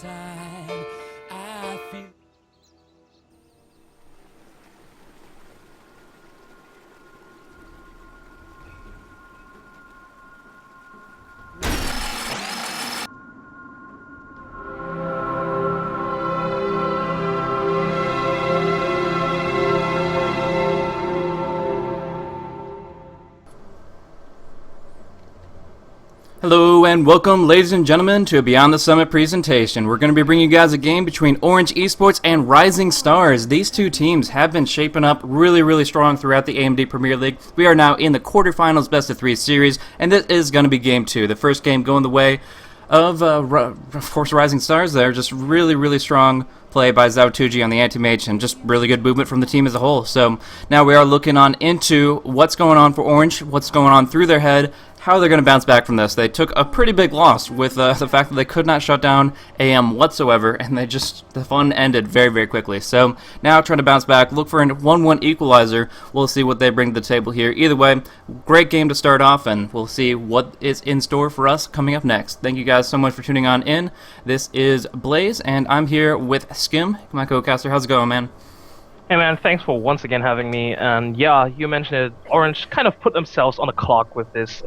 tide. I feel. Hello and welcome, ladies and gentlemen, to a Beyond the Summit presentation. We're going to be bringing you guys a game between Orange Esports and Rising Stars. These two teams have been shaping up really strong throughout the AMD Premier League. We are now in the quarterfinals best-of-3 series, and this is going to be Game 2. The first game going the way of course, Rising Stars there. Just really strong play by Zautuji on the anti-mage, and just really good movement from the team as a whole. So now we are looking on into what's going on for Orange, what's going on through their head, how they're going to bounce back from this. They took a pretty big loss with the fact that they could not shut down AM whatsoever, and the fun ended very quickly. So now trying to bounce back, look for a 1-1 equalizer. We'll see what they bring to the table here. Either way, great game to start off, and we'll see what is in store for us coming up next. Thank you guys so much for tuning on in. This is Blaze, and I'm here with Skim, my co-caster. How's it going, man? Hey man, thanks for once again having me. And yeah, you mentioned it, Orange kind of put themselves on the clock with this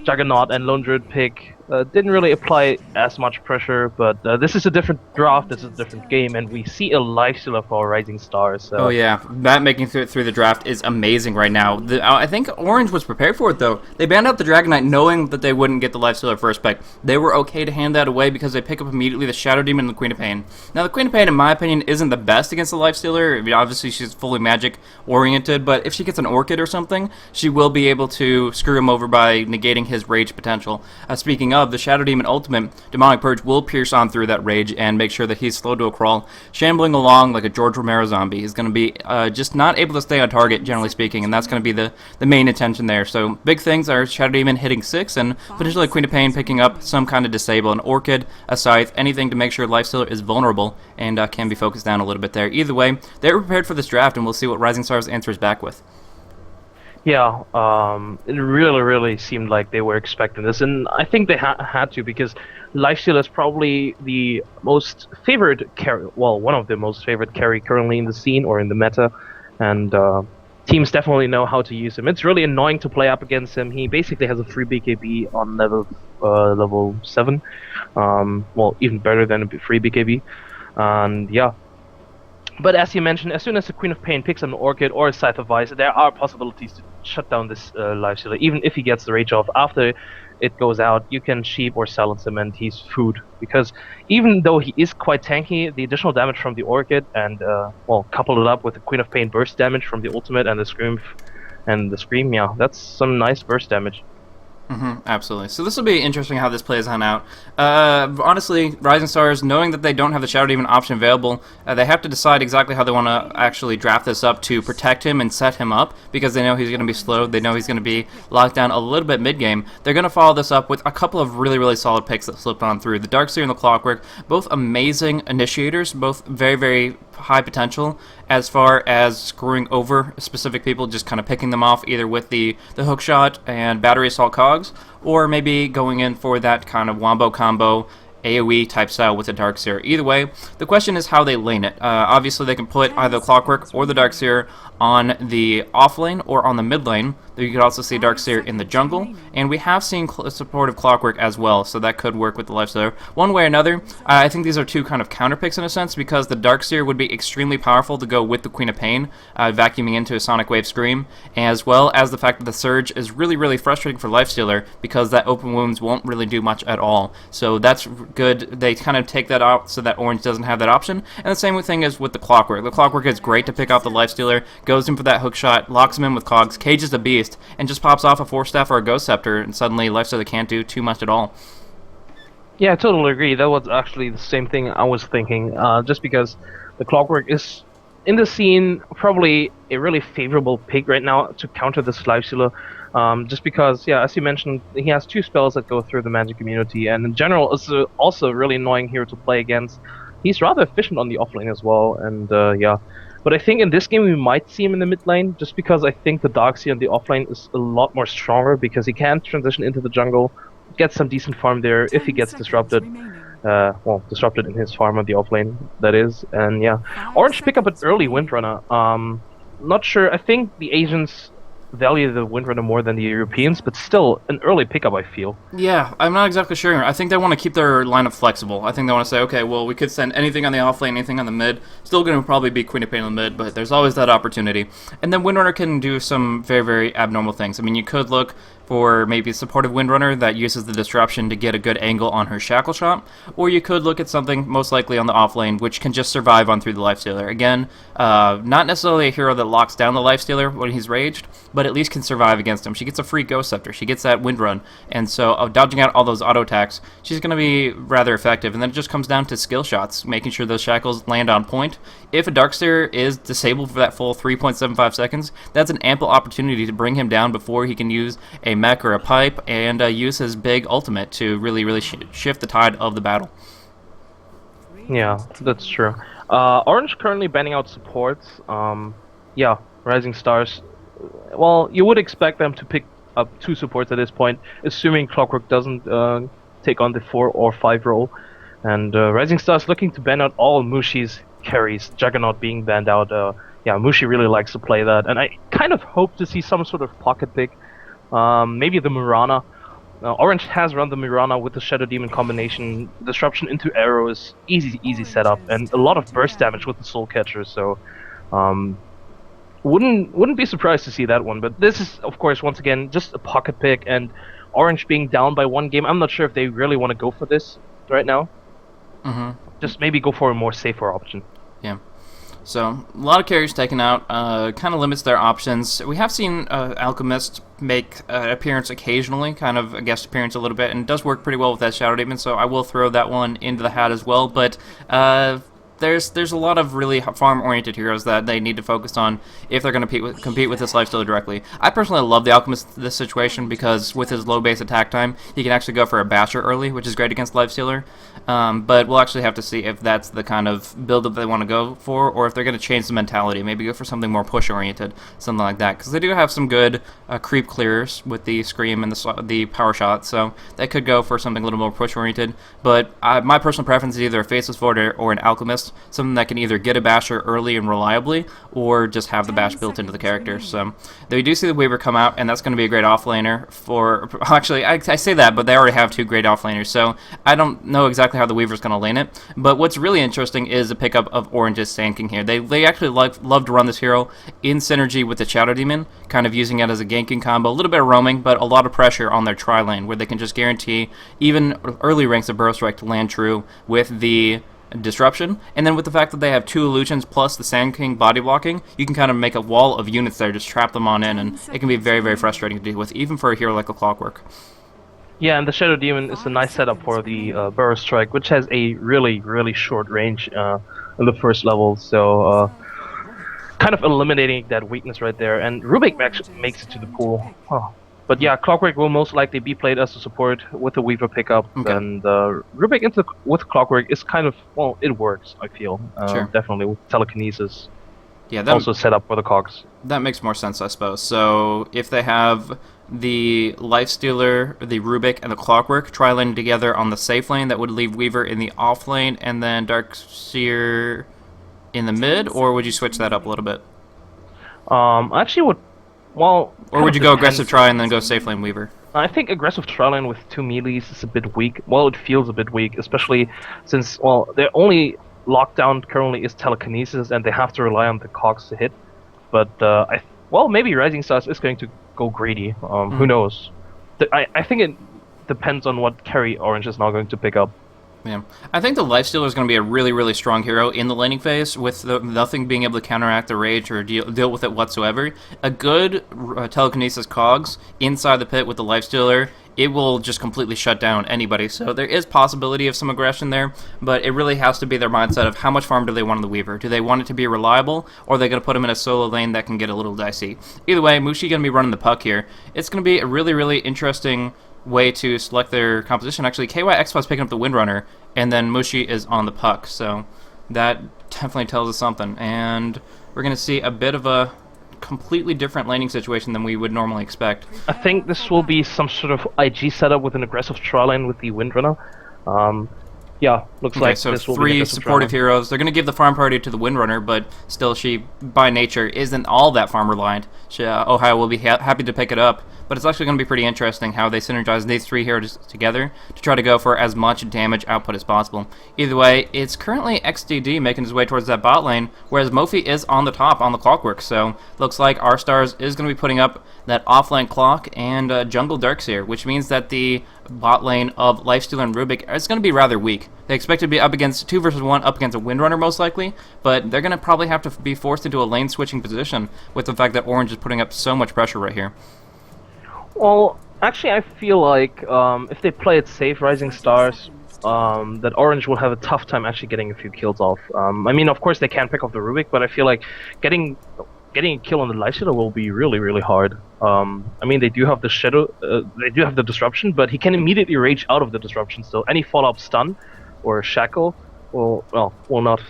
Juggernaut and Lone Druid pick. Didn't really apply as much pressure, but this is a different draft, this is a different game, and we see a lifestealer for Rising Stars. So. Oh yeah, that making through the draft is amazing right now. I think Orange was prepared for it though. They banned out the Dragon Knight knowing that they wouldn't get the lifestealer first pick. They were okay to hand that away because they pick up immediately the Shadow Demon and the Queen of Pain. Now the Queen of Pain, in my opinion, isn't the best against the lifestealer. I mean, obviously she's fully magic oriented, but if she gets an Orchid or something, she will be able to screw him over by negating his rage potential. Speaking of, the Shadow Demon ultimate, Demonic Purge, will pierce on through that rage and make sure that he's slowed to a crawl. Shambling along like a George Romero zombie. He's going to be just not able to stay on target, generally speaking, and that's going to be the main intention there. So big things are Shadow Demon hitting 6 and potentially Queen of Pain picking up some kind of disable, an Orchid, a Scythe, anything to make sure Lifestealer is vulnerable and can be focused down a little bit there. Either way, they're prepared for this draft, and we'll see what Rising Stars answers back with. Yeah, it really seemed like they were expecting this, and I think they had to, because Lifesteal is probably the most favored carry, well, one of the most favored carry currently in the scene or in the meta, and teams definitely know how to use him. It's really annoying to play up against him. He basically has a free BKB on level 7, well, even better than a free BKB, and yeah. But as you mentioned, as soon as the Queen of Pain picks an Orchid or a Scythe of Vice, there are possibilities to shut down this Lifestealer. Even if he gets the Rage off after it goes out, you can sheep or silence him and he's food. Because even though he is quite tanky, the additional damage from the Orchid and, well, couple it up with the Queen of Pain burst damage from the ultimate and the Scream, yeah, that's some nice burst damage. Absolutely. So this will be interesting how this plays on out. Honestly, Rising Stars, knowing that they don't have the Shadow Demon option available, they have to decide exactly how they want to actually draft this up to protect him and set him up, because they know he's going to be slowed, they know he's going to be locked down a little bit mid-game. They're going to follow this up with a couple of really solid picks that slipped on through. The Darkseer and the Clockwork, both amazing initiators, both very high potential as far as screwing over specific people, just kind of picking them off either with the hookshot and battery assault cogs, or maybe going in for that kind of wombo combo AoE type style with the Darkseer. Either way, the question is how they lane it. Obviously they can put either the Clockwork or the Darkseer on the off lane or on the mid lane. You could also see Darkseer in the jungle, and we have seen supportive Clockwork as well, so that could work with the Lifestealer. One way or another, I think these are two kind of counter picks in a sense, because the Darkseer would be extremely powerful to go with the Queen of Pain, vacuuming into a Sonic Wave Scream, as well as the fact that the Surge is really frustrating for Lifestealer, because that open wounds won't really do much at all. So that's good. They kind of take that out so that Orange doesn't have that option, and the same thing is with the Clockwork. The Clockwork is great to pick off the Lifestealer, goes in for that hook shot, locks him in with cogs, cages the beast, and just pops off a Force Staff or a Ghost Scepter, and suddenly Lifestealer can't do too much at all. Yeah, I totally agree. That was actually the same thing I was thinking, just because the Clockwork is, in the scene, probably a really favorable pick right now to counter this Lifestealer, just because, yeah, as you mentioned, he has 2 spells that go through the magic immunity, and in general, it's also a really annoying hero to play against. He's rather efficient on the offlane as well, and yeah. But I think in this game we might see him in the mid lane, just because I think the Darkseer on the offlane is a lot more stronger, because he can transition into the jungle, get some decent farm there if he gets disrupted. well, disrupted in his farm on the offlane, that is. And yeah, Orange pick up an early Windrunner. Not sure. I think the Asians value the Windrunner more than the Europeans, but still an early pickup, I feel. Yeah, I'm not exactly sure. I think they want to keep their lineup flexible. I think they want to say, okay, well, we could send anything on the offlane, anything on the mid. Still going to probably be Queen of Pain on the mid, but there's always that opportunity. And then Windrunner can do some very, very abnormal things. I mean, you could look for maybe a supportive Windrunner that uses the disruption to get a good angle on her shackle shot, or you could look at something most likely on the offlane, which can just survive on through the lifestealer. Again, not necessarily a hero that locks down the lifestealer when he's raged, but at least can survive against him. She gets a free Ghost Scepter, she gets that Wind Run, and so dodging out all those auto attacks, she's going to be rather effective. And then it just comes down to skill shots, making sure those shackles land on point. If a Darkseer is disabled for that full 3.75 seconds, that's an ample opportunity to bring him down before he can use a mech or a pipe and use his big ultimate to really, really shift the tide of the battle. Yeah, that's true. Orange currently banning out supports. Yeah, Rising Stars. Well, you would expect them to pick up 2 supports at this point, assuming Clockwork doesn't take on the 4 or 5 role. And Rising Stars looking to ban out all Mushi's carries, Juggernaut being banned out. Yeah, Mushi really likes to play that, and I kind of hope to see some sort of pocket pick. Maybe the Mirana. Orange has run the Mirana with the Shadow Demon combination. Disruption into arrows, easy setup, and a lot of burst damage with the Soul Catcher. So, wouldn't be surprised to see that one. But this is, of course, once again just a pocket pick, and Orange being down by 1 game. I'm not sure if they really want to go for this right now. Just maybe go for a more safer option. Yeah. So, a lot of carries taken out, kind of limits their options. We have seen Alchemist make an appearance occasionally, kind of a guest appearance a little bit, and it does work pretty well with that Shadow Demon, so I will throw that one into the hat as well. But there's a lot of really farm-oriented heroes that they need to focus on if they're going to compete with this lifestealer directly. I personally love the Alchemist in this situation because with his low base attack time, he can actually go for a Basher early, which is great against lifestealer. But we'll actually have to see if that's the kind of build that they want to go for, or if they're going to change the mentality, maybe go for something more push-oriented, something like that. Because they do have some good creep clears with the Scream and the Power Shot, so they could go for something a little more push-oriented. But my personal preference is either a Faceless Void or an Alchemist, something that can either get a Basher early and reliably, or just have the Bash built into the character. So they do see the Weaver come out, and that's going to be a great offlaner for... Actually, I say that, but they already have 2 great offlaners, so I don't know exactly how the Weaver's going to lane it. But what's really interesting is the pickup of Orange's Sand King here. They actually love to run this hero in synergy with the Shadow Demon, kind of using it as a ganking combo, a little bit of roaming, but a lot of pressure on their tri-lane, where they can just guarantee even early ranks of Burrow Strike to land true with the disruption, and then with the fact that they have 2 illusions plus the Sand King body blocking, you can kind of make a wall of units there, just trap them on in, and it can be very, very frustrating to deal with, even for a hero like a Clockwork. Yeah, and the Shadow Demon is a nice setup for the Burrow Strike, which has a really, really short range in the first level, so kind of eliminating that weakness right there, and Rubik makes it to the pool. Oh. But yeah, Clockwork will most likely be played as a support with the Weaver pickup, and Rubik with Clockwork is kind of, well, it works, I feel. Sure. Definitely with Telekinesis. Yeah, Also set up for the cogs. That makes more sense, I suppose. So if they have the Lifestealer, the Rubik, and the Clockwork tri-lane together on the safe lane, that would leave Weaver in the off lane, and then Darkseer in the mid, or would you switch that up a little bit? Actually would... Well, or would you go aggressive try and then go safe lane Weaver? I think aggressive tri-lane with 2 melees is a bit weak. Well, it feels a bit weak, especially since, well, their only lockdown currently is Telekinesis, and they have to rely on the cogs to hit. But, well, maybe Rising Stars is going to go greedy. Who knows? I think it depends on what carry Orange is now going to pick up. Yeah, I think the Lifestealer is going to be a really, really strong hero in the laning phase, with nothing being able to counteract the rage or deal with it whatsoever. A good Telekinesis cogs inside the pit with the Lifestealer, it will just completely shut down anybody. So there is possibility of some aggression there, but it really has to be their mindset of how much farm do they want on the Weaver. Do they want it to be reliable, or are they going to put him in a solo lane that can get a little dicey? Either way, Mushi going to be running the puck here. It's going to be a really, really interesting way to select their composition. Actually, KY Xbox picking up the Windrunner, and then Mushi is on the puck, so that definitely tells us something. And we're going to see a bit of a completely different laning situation than we would normally expect. I think this will be some sort of IG setup with an aggressive tri lane with the Windrunner. Yeah, looks Okay, like so this will be three the supportive heroes. They're going to give the farm priority to the Windrunner, but still, she, by nature, isn't all that farm reliant. Ohio will be happy to pick it up, but it's actually going to be pretty interesting how they synergize these three heroes together to try to go for as much damage output as possible. Either way, it's currently XDD making his way towards that bot lane, whereas Mofi is on the top on the clockwork, so looks like R-Stars is going to be putting up that offlane clock and jungle Darkseer, which means that the bot lane of Lifestealer and Rubik is going to be rather weak. They expect to be up against 2 versus 1, up against a Windrunner most likely, but they're going to probably have to be forced into a lane switching position with the fact that Orange is putting up so much pressure right here. Well, actually, I feel like if they play it safe, Rising Stars, that Orange will have a tough time actually getting a few kills off. I mean, of course, they can pick off the Rubik, but I feel like getting a kill on the Lifestealer will be really, really hard. I mean, they do have the Shadow, they do have the Disruption, but he can immediately rage out of the Disruption still. Any follow-up stun or Shackle will not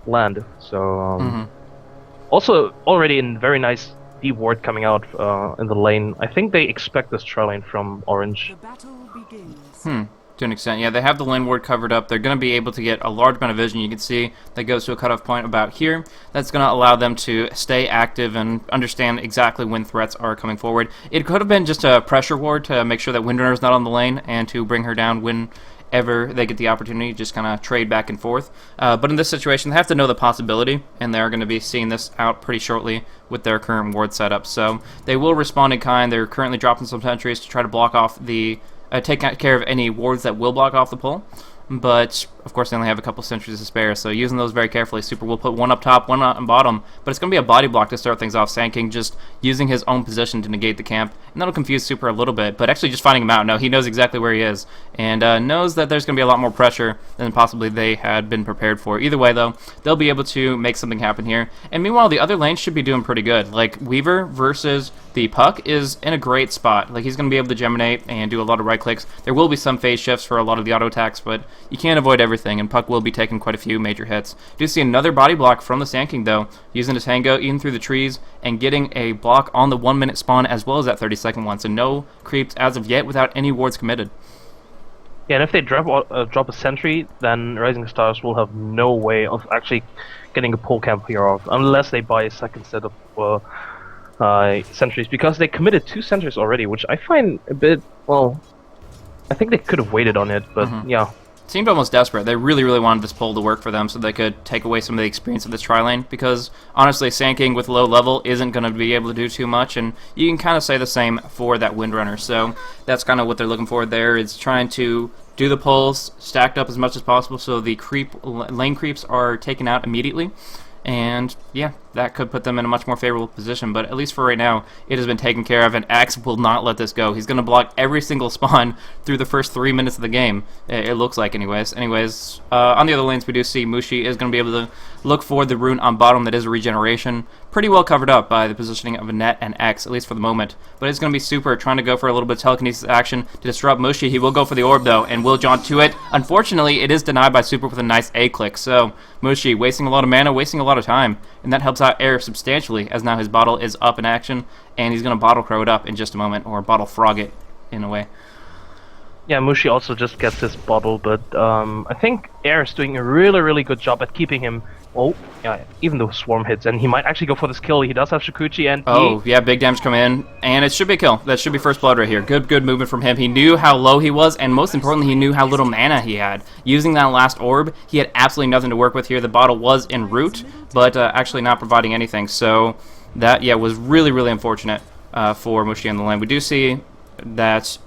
land. So, also already in very nice deep ward coming out in the lane. I think they expect this tri lane from Orange. The battle begins. To an extent, yeah, they have the lane ward covered up. They're going to be able to get a large amount of vision. You can see that goes to a cutoff point about here. That's going to allow them to stay active and understand exactly when threats are coming forward. It could have been just a pressure ward to make sure that Windrunner is not on the lane and to bring her down whenever they get the opportunity, just kind of trade back and forth. But in this situation, they have to know the possibility, and they're going to be seeing this out pretty shortly with their current ward setup. So they will respond in kind. They're currently dropping some sentries to try to block off the take care of any wards that will block off the pull, but of course they only have a couple sentries to spare, so using those very carefully. Super will put one up top, one on bottom, but it's going to be a body block to start things off. Sand just using his own position to negate the camp, and that'll confuse Super a little bit, but actually just finding him out. No, he knows exactly where he is, and knows that there's going to be a lot more pressure than possibly they had been prepared for. Either way, though, they'll be able to make something happen here, and meanwhile, the other lanes should be doing pretty good. Like, Weaver versus the Puck is in a great spot. Like, he's going to be able to geminate and do a lot of right clicks. There will be some phase shifts for a lot of the auto attacks, but you can't avoid everything, and Puck will be taking quite a few major hits. Do see another body block from the Sand King, though, using his Tango in through the trees and getting a block on the 1-minute spawn as well as that 30-second one. So no creeps as of yet without any wards committed. Yeah, and if they drop a sentry, then Rising Stars will have no way of actually getting a pull camp here off, unless they buy a second set of sentries, because they committed 2 sentries already, which I find a bit, well, I think they could have waited on it, but yeah. Seemed almost desperate. They really, really wanted this pull to work for them so they could take away some of the experience of this tri-lane, because honestly, Sand King with low level isn't going to be able to do too much, and you can kind of say the same for that Windrunner. So that's kind of what they're looking for there, is trying to do the pulls stacked up as much as possible so the lane creeps are taken out immediately. And yeah, that could put them in a much more favorable position, but at least for right now, it has been taken care of, and Axe will not let this go. He's going to block every single spawn through the first 3 minutes of the game, it looks like anyways. On the other lanes, we do see Mushi is going to be able to look for the rune on bottom that is a regeneration. Pretty well covered up by the positioning of Annette and X, at least for the moment. But it's going to be Super trying to go for a little bit of telekinesis action to disrupt Mushi. He will go for the orb, though, and will jaunt to it. Unfortunately, it is denied by Super with a nice A-click. So Mushi wasting a lot of mana, wasting a lot of time, and that helps out Air substantially, as now his bottle is up in action, and he's going to bottle crow it up in just a moment, or bottle frog it, in a way. Yeah, Mushi also just gets his bottle, but I think Air is doing a really, really good job at keeping him. Oh, yeah, even though Swarm hits, and he might actually go for this kill. He does have Shikuchi, and yeah, big damage come in, and it should be a kill. That should be first blood right here. Good movement from him. He knew how low he was, and most importantly, he knew how little mana he had. Using that last orb, he had absolutely nothing to work with here. The bottle was en route, but actually not providing anything. So that, yeah, was really, really unfortunate for Mushi on the lane. We do see that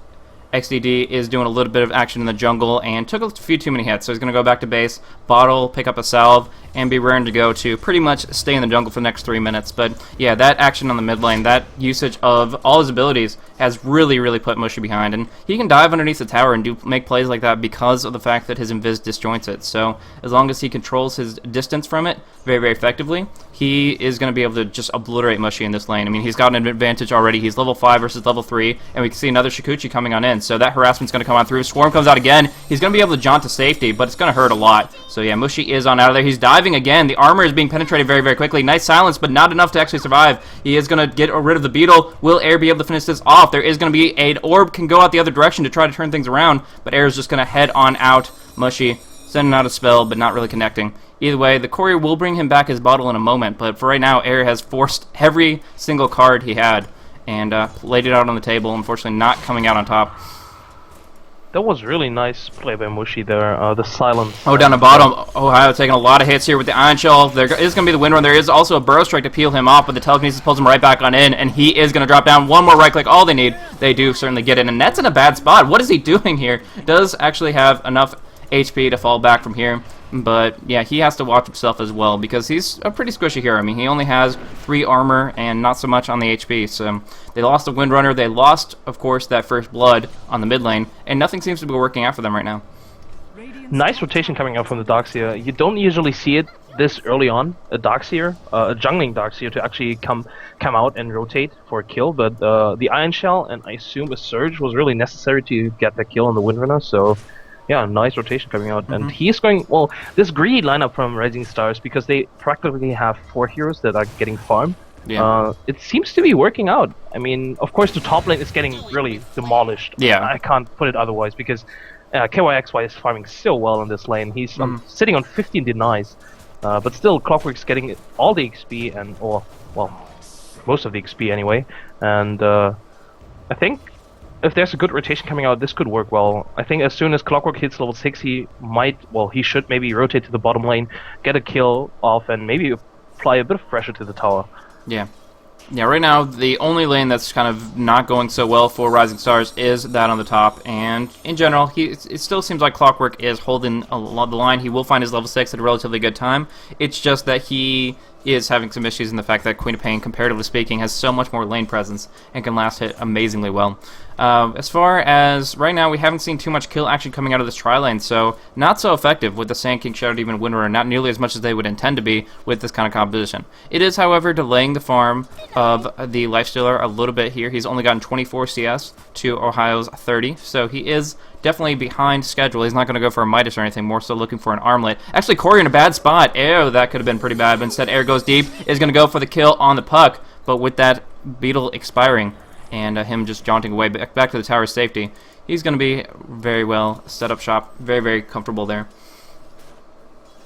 XDD is doing a little bit of action in the jungle and took a few too many hits, so he's going to go back to base, bottle, pick up a salve, and be raring to go to pretty much stay in the jungle for the next 3 minutes. But yeah, that action on the mid lane, that usage of all his abilities has really, really put Mushi behind, and he can dive underneath the tower and make plays like that because of the fact that his invis disjoints it. So as long as he controls his distance from it very, very effectively, he is going to be able to just obliterate Mushi in this lane. I mean, he's got an advantage already. He's level 5 versus level 3, and we can see another Shikuchi coming on in, so that harassment's going to come on through. Swarm comes out again. He's going to be able to jaunt to safety, but it's going to hurt a lot. So yeah, Mushi is on out of there. He's diving again. The armor is being penetrated very, very quickly. Nice silence, but not enough to actually survive. He is going to get rid of the beetle. Will Air be able to finish this off? There is going to be an orb can go out the other direction to try to turn things around, but Air is just going to head on out. Mushi sending out a spell, but not really connecting. Either way, the courier will bring him back his bottle in a moment, but for right now, Air has forced every single card he had and laid it out on the table, unfortunately not coming out on top. That was really nice play by Mushi there, the silence. Oh, down the bottom, Ohio taking a lot of hits here with the Iron Shell. There is going to be the wind run. There is also a Burrow Strike to peel him off, but the Telekinesis pulls him right back on in, and he is going to drop down. One more right click, all they need. They do certainly get it, and Net's in a bad spot. What is he doing here? Does actually have enough HP to fall back from here, but yeah, he has to watch himself as well because he's a pretty squishy hero. I mean, he only has 3 armor and not so much on the HP, so they lost the Windrunner. They lost, of course, that first blood on the mid lane, and nothing seems to be working out for them right now. Nice rotation coming out from the Darkseer. You don't usually see it this early on, a Darkseer, a jungling Darkseer to actually come out and rotate for a kill, but the Iron Shell and I assume a Surge was really necessary to get the kill on the Windrunner, so yeah, nice rotation coming out. And he's going, well, this greedy lineup from Rising Stars, because they practically have 4 heroes that are getting farmed. Yeah. It seems to be working out. I mean, of course, the top lane is getting really demolished. Yeah. I can't put it otherwise, because KYXY is farming so well on this lane. He's sitting on 15 denies. But still, Clockwork's getting all the XP, and, or, well, most of the XP anyway. And I think if there's a good rotation coming out, this could work well. I think as soon as Clockwork hits level 6, he might, well, he should maybe rotate to the bottom lane, get a kill off, and maybe apply a bit of pressure to the tower. Yeah. Yeah, right now, the only lane that's kind of not going so well for Rising Stars is that on the top, and in general, it still seems like Clockwork is holding a lot of the line. He will find his level 6 at a relatively good time. It's just that he is having some issues in the fact that Queen of Pain, comparatively speaking, has so much more lane presence and can last hit amazingly well. As far as right now, we haven't seen too much kill action coming out of this tri-lane, so not so effective with the Sand King, Shadow Demon, Windrunner, not nearly as much as they would intend to be with this kind of composition. It is, however, delaying the farm of the Lifestealer a little bit here. He's only gotten 24 CS to Ohio's 30, so he is definitely behind schedule. He's not going to go for a Midas or anything, more so looking for an armlet. Actually, Corey in a bad spot. Ew, that could have been pretty bad, but instead Air goes deep, is going to go for the kill on the puck, but with that Beetle expiring and him just jaunting away back to the tower's safety, he's going to be very well set up shop, very, very comfortable there.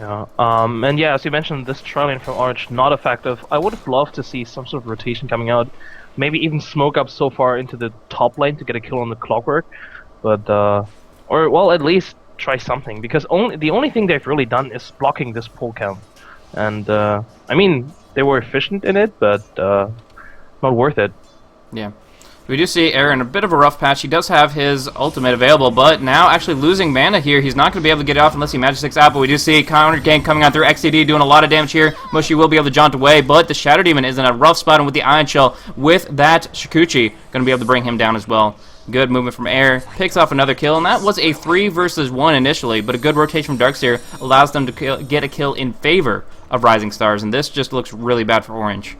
Yeah, and yeah, as you mentioned, this tri-lane from Orange, not effective. I would have loved to see some sort of rotation coming out, maybe even smoke up so far into the top lane to get a kill on the Clockwork, but, or, well, at least try something, because the only thing they've really done is blocking this pull count. And, I mean, they were efficient in it, but, not worth it. Yeah. We do see Air in a bit of a rough patch. He does have his ultimate available, but now actually losing mana here. He's not going to be able to get it off unless he Magic 6 out, but we do see counter gank coming out through XCD doing a lot of damage here. Mushi will be able to jaunt away, but the Shadow Demon is in a rough spot, and with the Iron Shell, with that Shikuchi, going to be able to bring him down as well. Good movement from Air, picks off another kill, and that was a 3 versus 1 initially, but a good rotation from Darkseer allows them to get a kill in favor of Rising Stars, and this just looks really bad for Orange.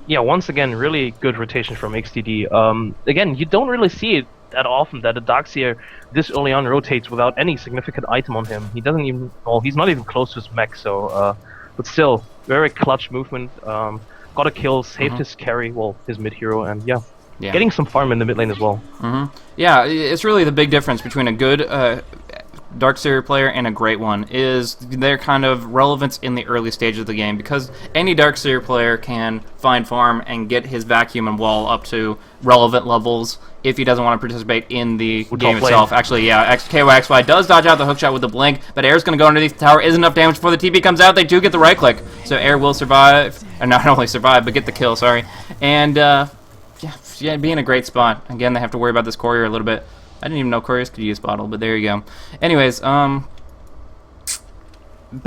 Yeah, once again, really good rotation from XDD. Again, you don't really see it that often that a Darkseer this early on rotates without any significant item on him. He doesn't even, well, he's not even close to his mech, so, but still, very clutch movement. Got a kill, saved his carry, well, his mid hero, and yeah. Getting some farm in the mid lane as well. Yeah, it's really the big difference between a good Darkseer player and a great one is their kind of relevance in the early stages of the game, because any Darkseer player can find farm and get his vacuum and wall up to relevant levels if he doesn't want to participate in the game itself. Actually, yeah, KYXY does dodge out the hookshot with the blink, but Air's going to go underneath the tower. Is enough damage before the TP comes out. They do get the right click, so Air will survive, and not only survive, but get the kill, sorry. And, yeah, be in a great spot. Again, they have to worry about this courier a little bit. I didn't even know couriers could use bottle, but there you go. Anyways, but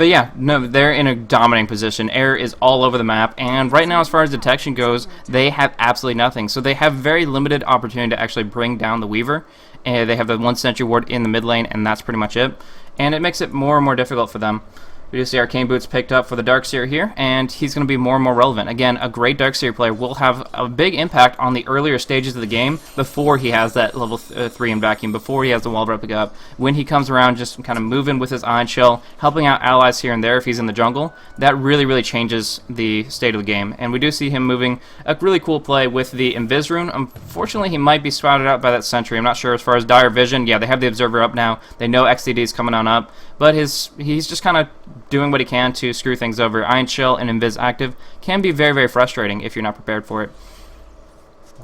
yeah, no, they're in a dominating position. Air is all over the map, and right now, as far as detection goes, they have absolutely nothing. So they have very limited opportunity to actually bring down the Weaver. And they have the 1 sentry ward in the mid lane, and that's pretty much it. And it makes it more and more difficult for them. We do see Arcane Boots picked up for the Darkseer here, and he's going to be more and more relevant. Again, a great Darkseer player will have a big impact on the earlier stages of the game before he has that level 3 in vacuum, before he has the wall replica up. When he comes around just kind of moving with his Iron Shell, helping out allies here and there if he's in the jungle, that really, really changes the state of the game. And we do see him moving a really cool play with the Invis Rune. Unfortunately, he might be spotted out by that sentry. I'm not sure as far as Dire Vision. Yeah, they have the Observer up now. They know XCD is coming on up. but he's just kind of doing what he can to screw things over. Iron Shell and Invis active can be very, very frustrating if you're not prepared for it.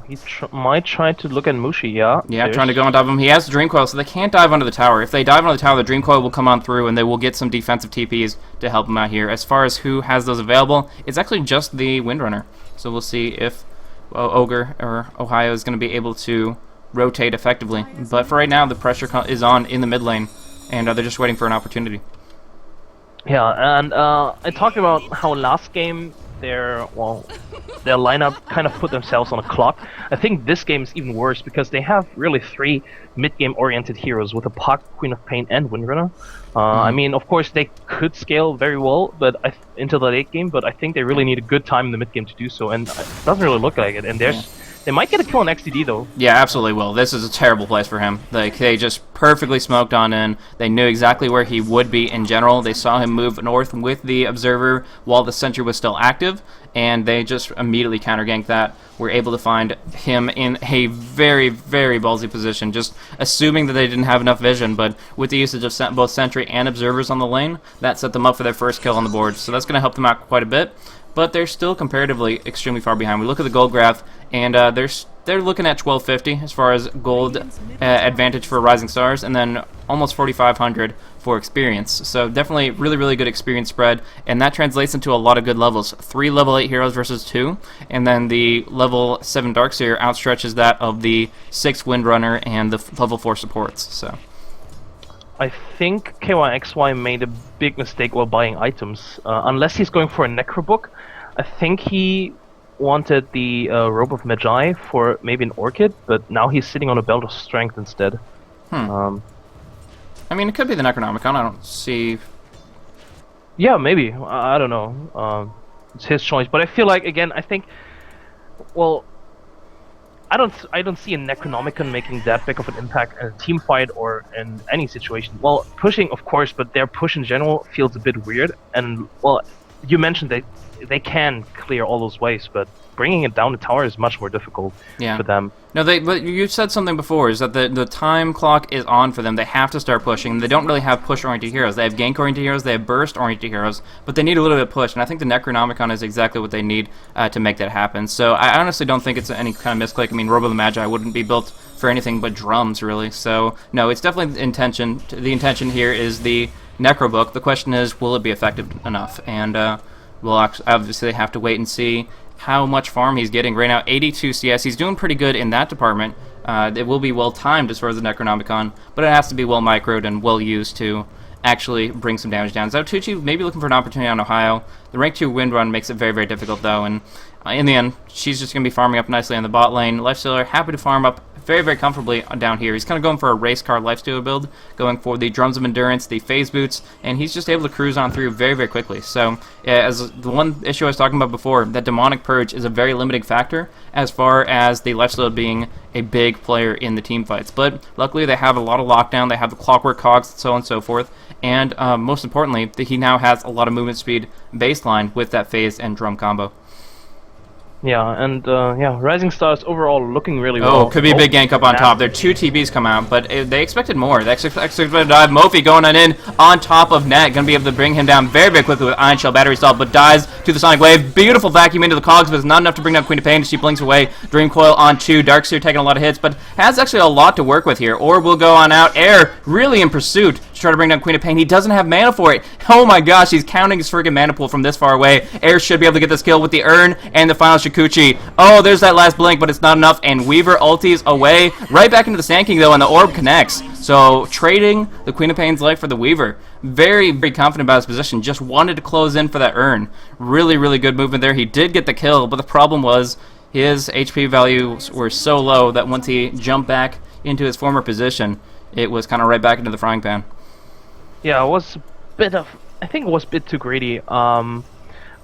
He might try to look at Mushi, yeah. Yeah, trying to go on top of him. He has Dream Coil, so they can't dive onto the tower. If they dive onto the tower, the Dream Coil will come on through, and they will get some defensive TPs to help him out here. As far as who has those available, it's actually just the Windrunner. So we'll see if Ogre or Ohio is going to be able to rotate effectively. But for right now, the pressure is on in the mid lane, and they're just waiting for an opportunity. Yeah, and I talked about how last game their lineup kind of put themselves on a clock. I think this game is even worse because they have really 3 mid-game oriented heroes with a Puck, Queen of Pain, and Windrunner. I mean, of course, they could scale very well, but into the late game. But I think they really need a good time in the mid game to do so, and it doesn't really look like it. And they might get a kill on XDD though. Yeah, absolutely will. This is a terrible place for him. Like, they just perfectly smoked on in. They knew exactly where he would be in general. They saw him move north with the Observer while the Sentry was still active, and they just immediately counter-ganked that. Were able to find him in a very, very ballsy position, just assuming that they didn't have enough vision, but with the usage of both Sentry and Observers on the lane, that set them up for their first kill on the board. So that's going to help them out quite a bit. But they're still comparatively extremely far behind. We look at the gold graph, and they're looking at 1250 as far as gold advantage for Rising Stars, and then almost 4,500 for experience. So definitely really, really good experience spread, and that translates into a lot of good levels. 3 level 8 heroes versus 2, and then the level 7 Darkseer outstretches that of the 6 Windrunner and the level 4 supports. So I think KYXY made a big mistake while buying items. Unless he's going for a Necrobook, I think he wanted the Robe of Magi for maybe an Orchid, but now he's sitting on a Belt of Strength instead. I mean, it could be the Necronomicon. I don't see. Yeah, maybe. I don't know. It's his choice, but I feel like again, I think, well, I don't see a Necronomicon making that big of an impact in a team fight or in any situation. Well, pushing, of course, but their push in general feels a bit weird. And well, you mentioned they can clear all those waves, but bringing it down the tower is much more difficult for them. No, but you said something before, is that the time clock is on for them. They have to start pushing. They don't really have push-oriented heroes. They have gank-oriented heroes, they have burst-oriented heroes, but they need a little bit of push, and I think the Necronomicon is exactly what they need to make that happen. So I honestly don't think it's any kind of misclick. I mean, Robo the Magi wouldn't be built for anything but drums, really. So, no, it's definitely the intention. The intention here is the Necrobook. The question is, will it be effective enough? And we'll obviously have to wait and see how much farm he's getting. Right now, 82 CS. He's doing pretty good in that department. It will be well-timed as far as the Necronomicon, but it has to be well-microed and well-used to actually bring some damage down. Zautucci maybe looking for an opportunity on Ohio. The rank 2 wind run makes it very, very difficult, though, and in the end, she's just going to be farming up nicely on the bot lane. Lifestealer happy to farm up very, very comfortably down here. He's kind of going for a race car lifestealer build, going for the Drums of Endurance, the Phase Boots, and he's just able to cruise on through very, very quickly. So, as the one issue I was talking about before, that Demonic Purge is a very limiting factor as far as the lifestealer being a big player in the team fights. But luckily, they have a lot of lockdown, they have the Clockwork Cogs, and so on and so forth, and most importantly, he now has a lot of movement speed baseline with that Phase and Drum combo. Yeah, and yeah, Rising Stars overall looking really well. Oh, could be a big gank up on top. There are 2 TBs come out, but they expected more. They expected to dive. Mofi going in on top of Net, going to be able to bring him down very, very quickly with Iron Shell battery stall, but dies to the Sonic Wave. Beautiful vacuum into the cogs, but it's not enough to bring down Queen of Pain. She blinks away. Dream Coil on 2. Darkseer taking a lot of hits, but has actually a lot to work with here. Orb will go on out. Air really in pursuit to try to bring down Queen of Pain. He doesn't have mana for it. Oh my gosh, he's counting his freaking mana pool from this far away. Air should be able to get this kill with the Urn and the final Shikuchi. Oh, there's that last blink, but it's not enough, and Weaver ulties away, right back into the Sand King, though, and the Orb connects. So, trading the Queen of Pain's life for the Weaver. Very, very confident about his position, just wanted to close in for that Urn. Really, really good movement there. He did get the kill, but the problem was his HP values were so low that once he jumped back into his former position, it was kind of right back into the frying pan. Yeah, it was a bit of... I think it was a bit too greedy.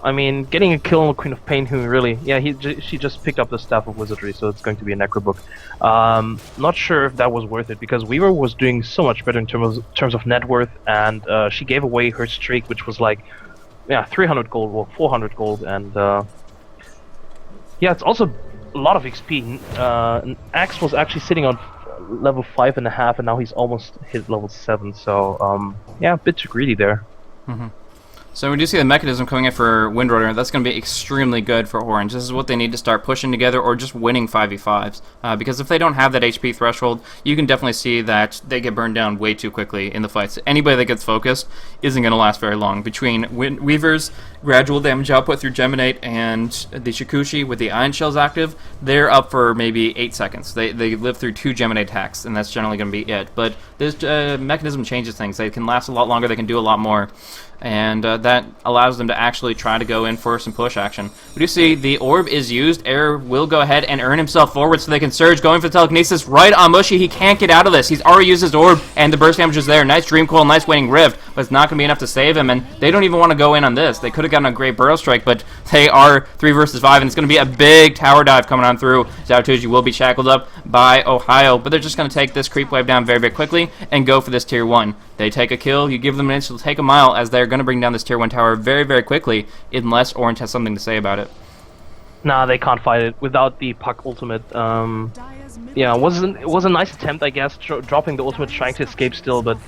I mean, getting a kill on the Queen of Pain, who really... Yeah, she just picked up the Staff of Wizardry, so it's going to be a Necrobook. Not sure if that was worth it, because Weaver was doing so much better in terms of net worth, and she gave away her streak, which was like, yeah, 300 gold, well, 400 gold, and... yeah, it's also a lot of XP. Axe was actually sitting on level 5.5, and now he's almost hit level 7. So yeah, a bit too greedy there. So we do see the mechanism coming in for Windrunner. That's going to be extremely good for Orange. This is what they need to start pushing together or just winning 5v5s. Because if they don't have that HP threshold, you can definitely see that they get burned down way too quickly in the fights. Anybody that gets focused isn't going to last very long. Between Weaver's gradual damage output through Geminate and the Shikushi with the Ion Shells active, they're up for maybe 8 seconds. They live through 2 Geminate attacks, and that's generally going to be it. But this mechanism changes things. They can last a lot longer, they can do a lot more. And that allows them to actually try to go in for some push action. We do see the orb is used. Air will go ahead and earn himself forward so they can surge. Going for the telekinesis right on Mushy. He can't get out of this. He's already used his orb, and the burst damage is there. Nice Dream Coil, nice Waning Rift, but it's not going to be enough to save him, and they don't even want to go in on this. They could have gotten a great Burrow Strike, but they are 3 versus 5, and it's going to be a big tower dive coming on through. Zaotuji will be shackled up by Ohio, but they're just going to take this creep wave down very, very quickly and go for this tier 1. They take a kill, you give them an inch, they'll take a mile, as they're going to bring down this tier 1 tower very, very quickly, unless Orange has something to say about it. Nah, they can't fight it without the Puck ultimate. Yeah, it was a nice attempt, I guess, dropping the ultimate, trying to escape still, but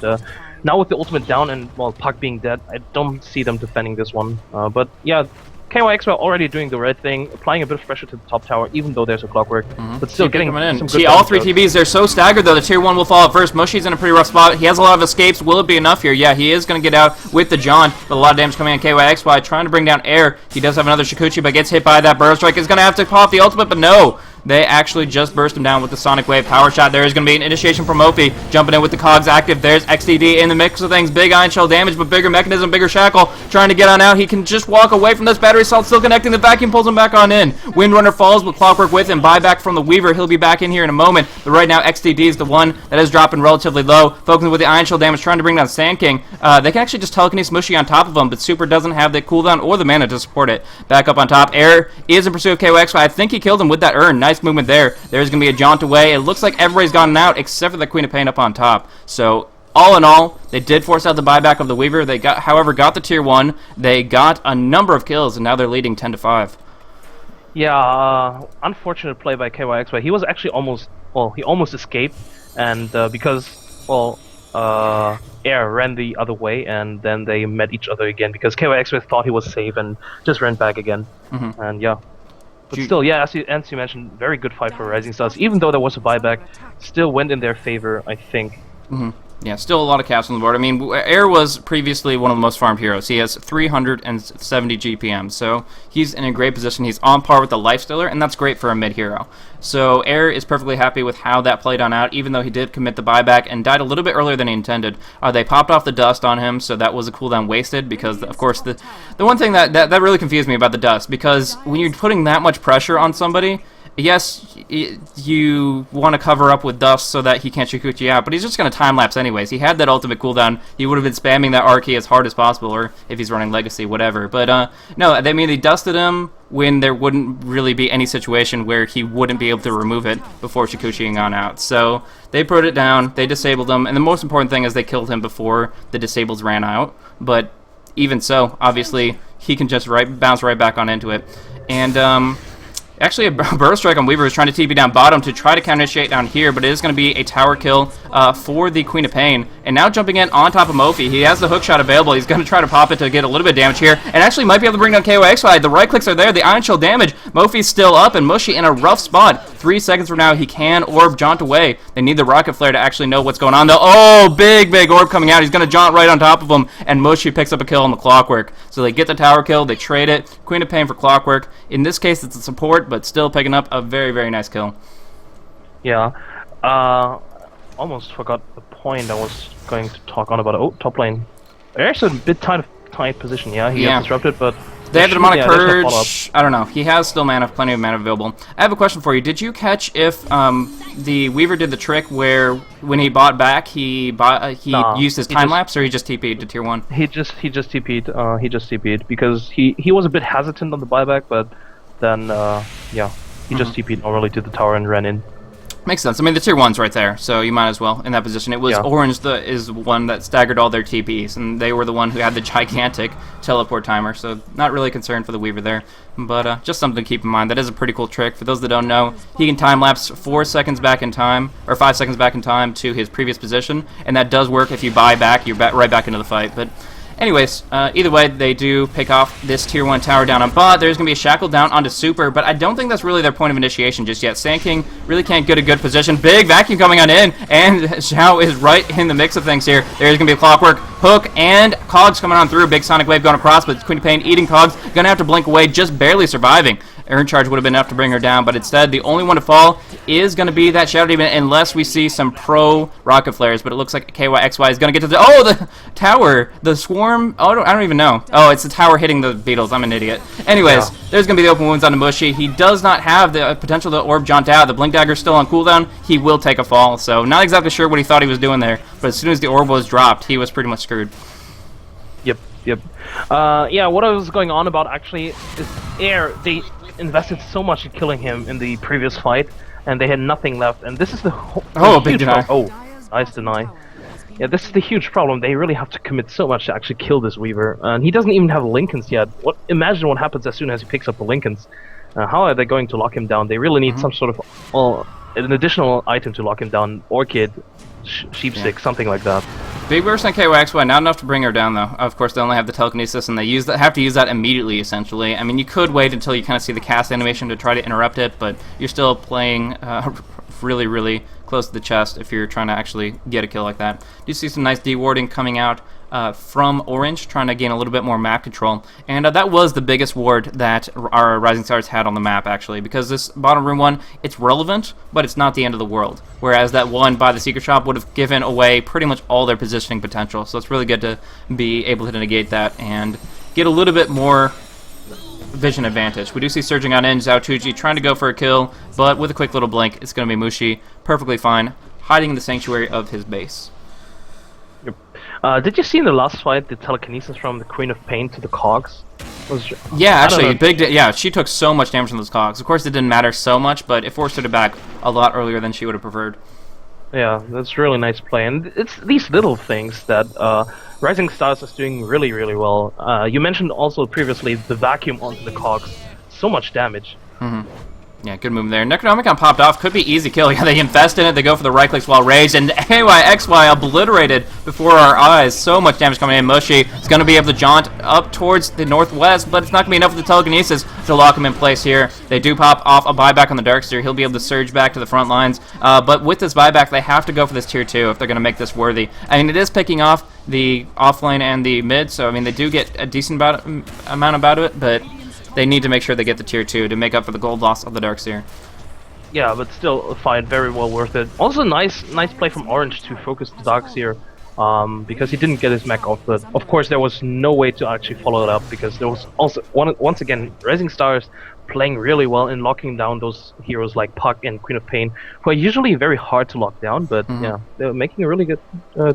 now with the ultimate down and, well, Puck being dead, I don't see them defending this one. But yeah, KYX were already doing the right thing, applying a bit of pressure to the top tower, even though there's a clockwork, but still getting in. some good See, all 3 TBs, they're so staggered, though. The tier 1 will fall at first. Mushy's in a pretty rough spot. He has a lot of escapes. Will it be enough here? Yeah, he is going to get out with the John, but a lot of damage coming in. KYXY trying to bring down Air. He does have another Shikuchi, but gets hit by that Burrow Strike. Is going to have to pop the ultimate, but no. They actually just burst him down with the Sonic Wave power shot. There is going to be an initiation from Opie, jumping in with the cogs active. There's XTD in the mix of things. Big Ion Shell damage, but bigger mechanism, bigger shackle. Trying to get on out. He can just walk away from this battery assault, still connecting. The vacuum pulls him back on in. Windrunner falls with Clockwork with him. Buyback from the Weaver. He'll be back in here in a moment. But right now, XTD is the one that is dropping relatively low. Focusing with the Ion Shell damage, trying to bring down Sand King. They can actually just telekinesis Mushy on top of him, but Super doesn't have the cooldown or the mana to support it. Back up on top. Air is in pursuit of KOX. I think he killed him with that urn. Nice movement there. There's going to be a jaunt away. It looks like everybody's gotten out except for the Queen of Pain up on top. So, all in all, they did force out the buyback of the Weaver. They however, got the tier 1. They got a number of kills, and now they're leading 10-5. Yeah, unfortunate play by KYXY. He was actually he almost escaped, and because, Air ran the other way, and then they met each other again, because KYXY thought he was safe and just ran back again. And yeah. But still, yeah, as you mentioned, very good fight for Rising Stars. Even though there was a buyback, still went in their favor, I think. Yeah, still a lot of caps on the board. I mean, Air was previously one of the most farmed heroes. He has 370 GPM, so he's in a great position. He's on par with the Lifestealer, and that's great for a mid-hero. So Air is perfectly happy with how that played on out, even though he did commit the buyback and died a little bit earlier than he intended. They popped off the dust on him, so that was a cooldown wasted, because, of course, the one thing that really confused me about the dust, because when you're putting that much pressure on somebody, yes, you want to cover up with dust so that he can't Shikuchi out, but he's just going to time-lapse anyways. He had that ultimate cooldown. He would have been spamming that R key as hard as possible, or if he's running Legacy, whatever. But, no, they dusted him when there wouldn't really be any situation where he wouldn't be able to remove it before Shikuchiing on out. So, they put it down, they disabled him, and the most important thing is they killed him before the disables ran out. But, even so, obviously, he can just bounce right back on into it. And, actually, a Burrow Strike on Weaver is trying to TP down bottom to try to counter-initiate down here, but it is going to be a tower kill for the Queen of Pain. And now jumping in on top of Mofi. He has the hook shot available. He's going to try to pop it to get a little bit of damage here, and actually might be able to bring down KOXY. The right clicks are there. The Ion Shell damage. Mofi's still up, and Mushy in a rough spot. 3 seconds from now, he can orb jaunt away. They need the Rocket Flare to actually know what's going on, though. Oh, big orb coming out. He's going to jaunt right on top of him, and Mushy picks up a kill on the Clockwork. So they get the tower kill. They trade it. Queen of Pain for Clockwork. In this case, it's a support, but still picking up a very, very nice kill. Yeah. Almost forgot the point I was going to talk on about. Oh, top lane. They're actually a bit tight position. Yeah, he gets disrupted, but they have the Demonic Purge. I don't know. He has still plenty of mana available. I have a question for you. Did you catch if the Weaver did the trick where when he bought back, he used his time lapse, or he just TP'd to tier 1? He just TP'd. He just TP'd because he was a bit hesitant on the buyback, but then yeah, he just TP'd normally to the tower and ran in. Makes sense. I mean, the tier 1's right there, so you might as well in that position. It was Yeah. Orange is one that staggered all their TPs, and they were the one who had the gigantic teleport timer, so not really concerned for the Weaver there. But just something to keep in mind. That is a pretty cool trick. For those that don't know, he can time-lapse 4 seconds back in time, or 5 seconds back in time to his previous position, and that does work. If you buy back, you're right back into the fight. But anyways, either way, they do pick off this tier 1 tower down on bot. There's going to be a shackle down onto super, but I don't think that's really their point of initiation just yet. Sand King really can't get a good position. Big vacuum coming on in, and Xiao is right in the mix of things here. There's going to be a clockwork hook, and Cogs coming on through. Big Sonic Wave going across, but Queen of Pain eating Cogs. Going to have to blink away, just barely surviving. Earn Charge would have been enough to bring her down, but instead, the only one to fall is going to be that Shadow Demon, unless we see some pro Rocket Flares, but it looks like KYXY is going to get to the... Oh, the tower! The swarm... Oh, I don't even know. Oh, it's the tower hitting the beetles. I'm an idiot. Anyways, there's going to be the open wounds on the Mushy. He does not have the potential to orb jaunt out. The Blink Dagger's still on cooldown. He will take a fall, so not exactly sure what he thought he was doing there, but as soon as the orb was dropped, he was pretty much screwed. Yep. Yeah, what I was going on about actually is Air. They invested so much in killing him in the previous fight, and they had nothing left. And this is the Big deny. Oh, nice deny. Yeah, this is the huge problem. They really have to commit so much to actually kill this Weaver, and he doesn't even have Lincolns yet. Imagine what happens as soon as he picks up the Lincolns. How are they going to lock him down? They really need some sort of an additional item to lock him down. Orchid, Sheepstick, something like that. Big burst on KYXY, not enough to bring her down, though. Of course, they only have the telekinesis, and they have to use that immediately, essentially. I mean, you could wait until you kind of see the cast animation to try to interrupt it, but you're still playing really, really close to the chest if you're trying to actually get a kill like that. You see some nice dewarding coming out from Orange, trying to gain a little bit more map control. And that was the biggest ward that our Rising Stars had on the map, actually, because this bottom room one, it's relevant, but it's not the end of the world. Whereas that one by the Secret Shop would have given away pretty much all their positioning potential. So it's really good to be able to negate that and get a little bit more vision advantage. We do see surging on in, Zhao Chuji trying to go for a kill, but with a quick little blink, it's going to be Mushi, perfectly fine, hiding in the sanctuary of his base. Did you see in the last fight the telekinesis from the Queen of Pain to the Cogs? Yeah, actually, she took so much damage from those Cogs. Of course, it didn't matter so much, but it forced her to back a lot earlier than she would have preferred. Yeah, that's really nice play, and it's these little things that Rising Stars is doing really, really well. You mentioned also previously the vacuum onto the Cogs. So much damage. Yeah, good move there. Necronomicon popped off. Could be easy kill. Yeah, they invest in it. They go for the right clicks while raised. And KYXY obliterated before our eyes. So much damage coming in. Mushy is going to be able to jaunt up towards the northwest, but it's not going to be enough with the telekinesis to lock him in place here. They do pop off a buyback on the Darkseer. He'll be able to surge back to the front lines. But with this buyback, they have to go for this tier 2 if they're going to make this worthy. I mean, it is picking off the offlane and the mid, so I mean, they do get a decent amount out of it, but they need to make sure they get the tier 2 to make up for the gold loss of the Darkseer. Yeah, but still a fight very well worth it. Also nice play from Orange to focus the Darkseer, because he didn't get his mech off, but of course there was no way to actually follow it up, because there was also, once again, Rising Stars playing really well in locking down those heroes like Puck and Queen of Pain, who are usually very hard to lock down, but yeah, they're making a really good,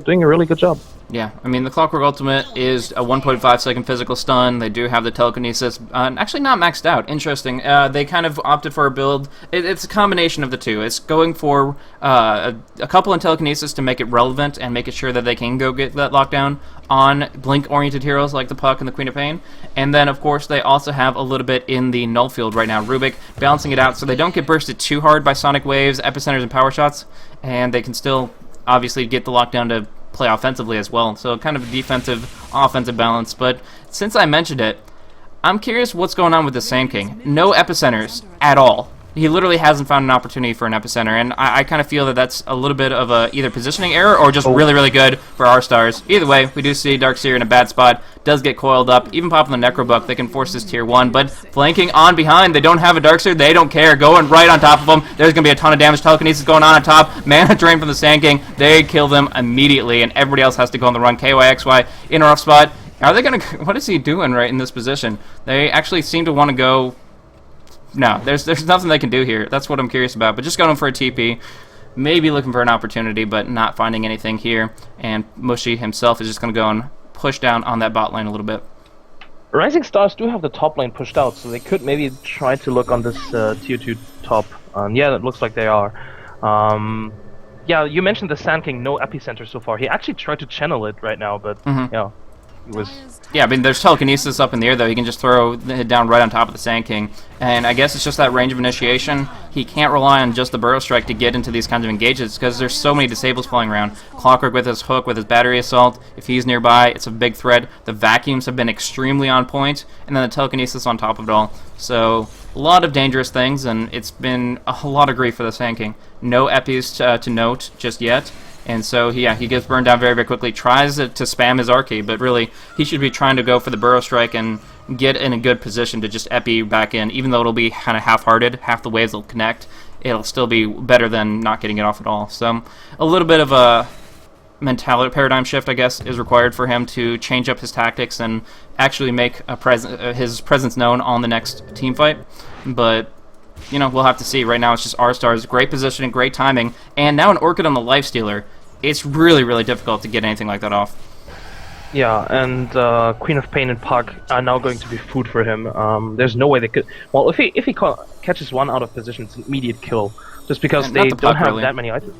doing a really good job. Yeah, I mean, the Clockwork Ultimate is a 1.5 second physical stun. They do have the telekinesis, actually not maxed out. Interesting. They kind of opted for a build. It's a combination of the two. It's going for a couple in telekinesis to make it relevant and make it sure that they can go get that lockdown on blink-oriented heroes like the Puck and the Queen of Pain. And then, of course, they also have a little bit in the null field right now. Rubik balancing it out so they don't get bursted too hard by Sonic Waves, Epicenters, and Power Shots, and they can still obviously get the lockdown to play offensively as well. So kind of a defensive, offensive balance. But since I mentioned it, I'm curious what's going on with the Sand King. No Epicenters at all. He literally hasn't found an opportunity for an epicenter, and I kind of feel that that's a little bit of a either positioning error or just really, really good for our stars. Either way, we do see Darkseer in a bad spot, does get coiled up, even popping the Necrobuck, they can force this tier 1, but flanking on behind, they don't have a Darkseer, they don't care, going right on top of them, there's going to be a ton of damage, telekinesis going on top, mana drain from the Sand King, they kill them immediately, and everybody else has to go on the run. KYXY in a rough spot. Are they going to, what is he doing right in this position? They actually seem to want to go. No, there's nothing they can do here. That's what I'm curious about. But just going for a TP, maybe looking for an opportunity, but not finding anything here. And Mushy himself is just going to go and push down on that bot lane a little bit. Rising Stars do have the top lane pushed out, so they could maybe try to look on this tier 2 top. Yeah, it looks like they are. Yeah, you mentioned the Sand King, no epicenter so far. He actually tried to channel it right now, but yeah, it was. Yeah, I mean, there's telekinesis up in the air, though. He can just throw it down right on top of the Sand King. And I guess it's just that range of initiation. He can't rely on just the Burrow Strike to get into these kinds of engagements because there's so many disables flying around. Clockwork with his hook, with his battery assault. If he's nearby, it's a big threat. The vacuums have been extremely on point, and then the telekinesis on top of it all. So, a lot of dangerous things, and it's been a lot of grief for the Sand King. No epis to note just yet. And so, he gets burned down very, very quickly. Tries to spam his Arcade, but really, he should be trying to go for the Burrow Strike and get in a good position to just epi back in. Even though it'll be kind of half-hearted, half the waves will connect, it'll still be better than not getting it off at all. So, a little bit of a mentality paradigm shift, I guess, is required for him to change up his tactics and actually make his presence known on the next team fight. But we'll have to see. Right now, it's just R-Stars. Great positioning, great timing, and now an Orchid on the Lifestealer. It's really, really difficult to get anything like that off. Yeah, and Queen of Pain and Puck are now going to be food for him. There's no way they could. Well, if he catches one out of position, it's an immediate kill, just because they don't have that many items.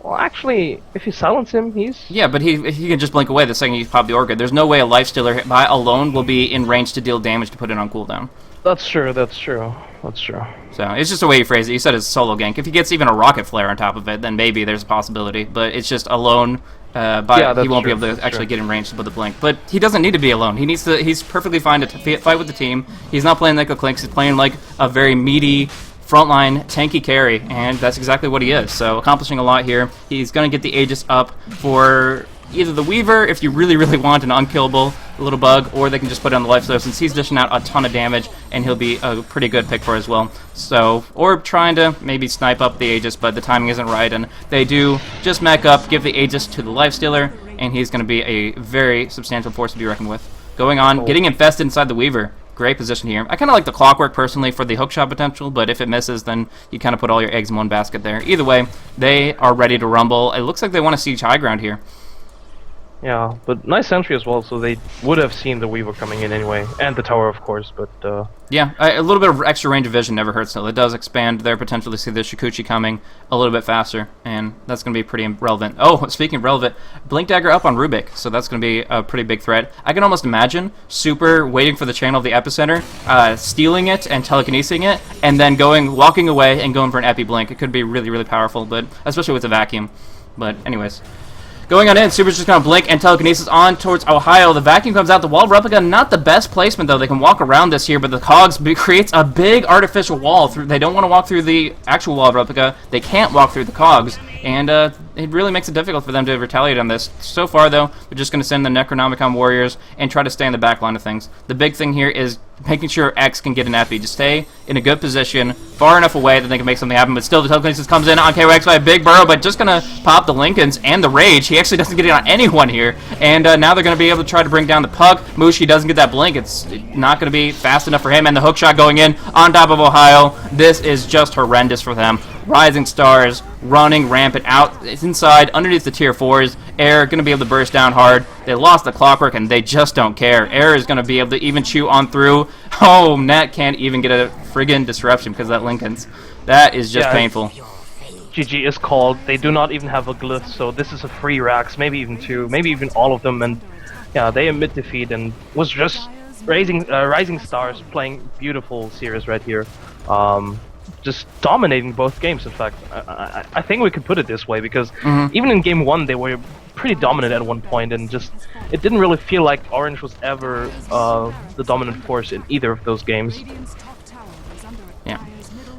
Well, actually, if you silence him, he's... Yeah, but he can just blink away the second you pop the Orchid. There's no way a Lifestealer by alone will be in range to deal damage to put it on cooldown. That's true, that's true. That's true. So, it's just the way you phrase it. You said it's solo gank. If he gets even a Rocket Flare on top of it, then maybe there's a possibility. But it's just alone, he won't be able to actually get in range to put the blink. But he doesn't need to be alone. He's perfectly fine to fight with the team. He's not playing like a Clinks. He's playing like a very meaty, frontline, tanky carry, and that's exactly what he is. So, accomplishing a lot here. He's going to get the Aegis up for either the Weaver, if you really, really want an unkillable little bug, or they can just put it on the Lifestealer since he's dishing out a ton of damage, and he'll be a pretty good pick for as well. So, or trying to maybe snipe up the Aegis, but the timing isn't right, and they do just mech up, give the Aegis to the Lifestealer, and he's going to be a very substantial force to be reckoned with. Going on, getting infested inside the Weaver. Great position here. I kind of like the Clockwork personally for the hookshot potential, but if it misses, then you kind of put all your eggs in one basket there. Either way, they are ready to rumble. It looks like they want to siege high ground here. Yeah, but nice entry as well, so they would have seen the Weaver coming in anyway, and the tower, of course, but... Yeah, a little bit of extra range of vision never hurts, though. It does expand their potential to see the Shikuchi coming a little bit faster, and that's going to be pretty relevant. Oh, speaking of relevant, Blink Dagger up on Rubik, so that's going to be a pretty big threat. I can almost imagine Super waiting for the channel of the Epicenter, stealing it and telekinesing it, and then walking away and going for an Epi Blink. It could be really, really powerful, but especially with the vacuum. But anyways... Going on in, Super's just going to blink and telekinesis on towards Ohio. The vacuum comes out. The wall replica, not the best placement, though. They can walk around this here, but the Cogs creates a big artificial wall. They don't want to walk through the actual wall replica. They can't walk through the Cogs, and it really makes it difficult for them to retaliate on this. So far, though, they're just going to send the Necronomicon Warriors and try to stay in the back line of things. The big thing here is making sure X can get an Epi. Just stay in a good position, far enough away that they can make something happen, but still the telekinesis comes in on KOX by a big burrow, but just going to pop the Lincolns and the Rage. He actually doesn't get it on anyone here, and now they're going to be able to try to bring down the Puck. Mushi doesn't get that blink. It's not going to be fast enough for him, and the hook shot going in on top of Ohio. This is just horrendous for them. Rising Stars running rampant out. It's inside, underneath the tier 4s. Air going to be able to burst down hard. They lost the Clockwork, and they just don't care. Air is going to be able to even chew on through. Oh, Net can't even get a friggin' disruption because of that Lincolns. That is just painful. GG is called. They do not even have a glyph, so this is a free Rax, maybe even two, maybe even all of them, and yeah, they admit defeat and was just Rising Stars playing beautiful series right here. Just dominating both games, in fact. I think we could put it this way, because even in game 1 they were pretty dominant at one point, and just it didn't really feel like Orange was ever the dominant force in either of those games. Yeah.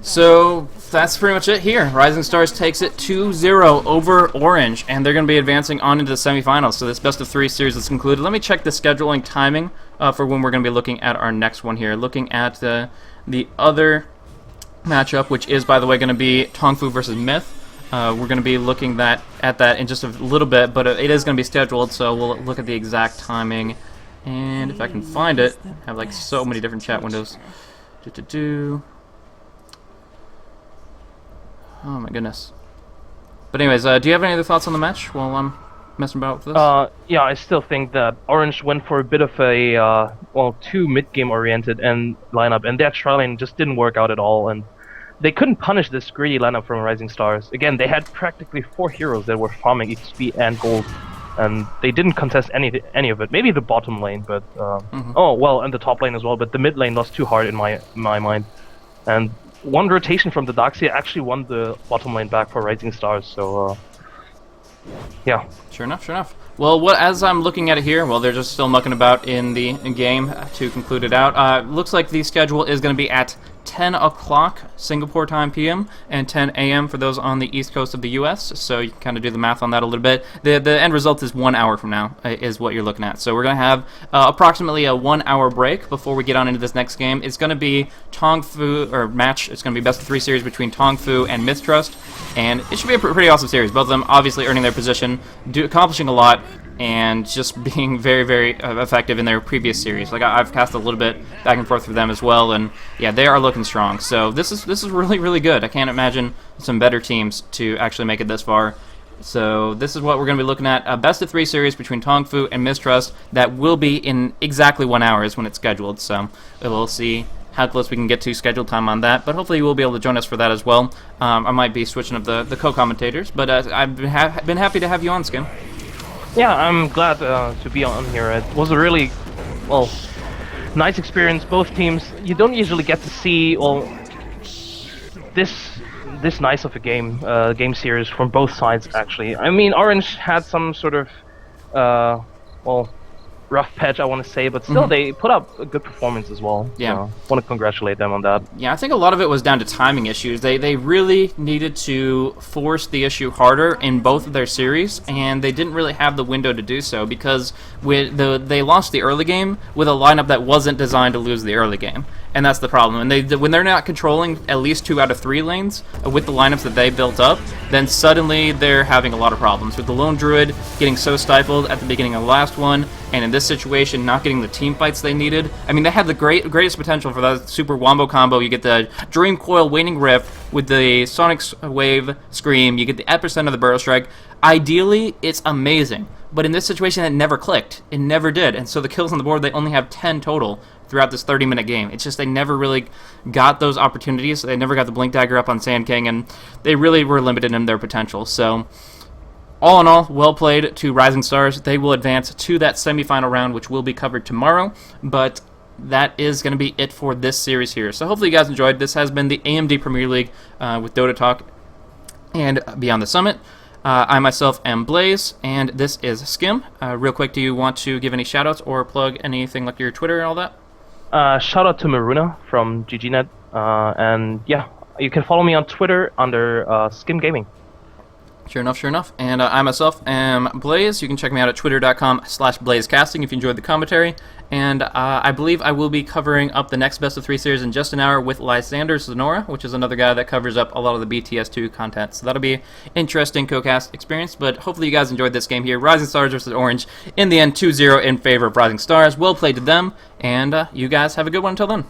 So that's pretty much it here. Rising Stars takes it 2-0 over Orange, and they're going to be advancing on into the semifinals. So this best of 3 series is concluded. Let me check the scheduling timing for when we're going to be looking at our next one here. Looking at the other matchup, which is, by the way, going to be Tongfu versus Myth. We're going to be looking at that in just a little bit, but it is going to be scheduled, so we'll look at the exact timing. And if I can find it, I have like so many different chat windows. Oh my goodness. But anyways, do you have any other thoughts on the match while I'm messing about with this? Yeah, I still think that Orange went for a bit of a, too mid-game oriented and lineup, and their tri-lane just didn't work out at all, and they couldn't punish this greedy lineup from Rising Stars. Again, they had practically 4 heroes that were farming XP and gold, and they didn't contest any of it. Maybe the bottom lane, but oh well, and the top lane as well. But the mid lane lost too hard in my mind, and one rotation from the Darkseer actually won the bottom lane back for Rising Stars. So yeah. Sure enough, sure enough. Well, as I'm looking at it here, well, they're just still mucking about in the game to conclude it out. Looks like the schedule is going to be at 10 o'clock Singapore time PM and 10 a.m. for those on the east coast of the U.S. So you can kind of do the math on that a little bit. The end result is 1 hour from now is what you're looking at. So we're going to have approximately a 1 hour break before we get on into this next game. It's going to be Tongfu, or match, it's going to be best of 3 series between Tongfu and Mistrust. And it should be a pretty awesome series. Both of them obviously earning their position, accomplishing a lot, and just being very, very effective in their previous series. Like I've cast a little bit back and forth with them as well, and yeah, they are looking strong. So this is really, really good. I can't imagine some better teams to actually make it this far. So this is what we're going to be looking at: a best of 3 series between Tongfu and Mistrust that will be in exactly 1 hour is when it's scheduled. So we'll see how close we can get to scheduled time on that, but hopefully you will be able to join us for that as well. I might be switching up the co-commentators, but I've been happy to have you on, Skim. Yeah, I'm glad to be on here. It was a really, well, nice experience. Both teams, you don't usually get to see, well, this nice of a game series from both sides, actually. I mean, Orange had some sort of, well, rough patch, I want to say, but still they put up a good performance as well. Yeah. So, want to congratulate them on that. Yeah, I think a lot of it was down to timing issues. They really needed to force the issue harder in both of their series, and they didn't really have the window to do so because they lost the early game with a lineup that wasn't designed to lose the early game. And that's the problem. And when they're not controlling at least 2 out of 3 lanes with the lineups that they built up, then suddenly they're having a lot of problems. With the Lone Druid getting so stifled at the beginning of the last one, and in this situation not getting the team fights they needed. I mean, they had the greatest potential for that super wombo combo. You get the Dream Coil Waning Rift with the Sonic Wave Scream. You get the 8% of the Burrow Strike. Ideally, it's amazing. But in this situation, it never clicked. It never did. And so the kills on the board, they only have 10 total throughout this 30-minute game. It's just they never really got those opportunities. They never got the Blink Dagger up on Sand King, and they really were limited in their potential. So all in all, well played to Rising Stars. They will advance to that semifinal round, which will be covered tomorrow. But that is going to be it for this series here. So hopefully you guys enjoyed. This has been the AMD Premier League with Dota Talk and Beyond the Summit. I myself am Blaze, and this is Skim. Real quick, do you want to give any shoutouts or plug anything like your Twitter and all that? Shout out to Maruna from GGNet, and yeah, you can follow me on Twitter under Skim Gaming. Sure enough, sure enough. And I myself am Blaze. You can check me out at twitter.com/blazecasting if you enjoyed the commentary. And I believe I will be covering up the next Best of 3 series in just an hour with Lysander Sonora, which is another guy that covers up a lot of the BTS2 content. So that'll be an interesting co-cast experience. But hopefully you guys enjoyed this game here. Rising Stars versus Orange. In the end, 2-0 in favor of Rising Stars. Well played to them. And you guys have a good one until then.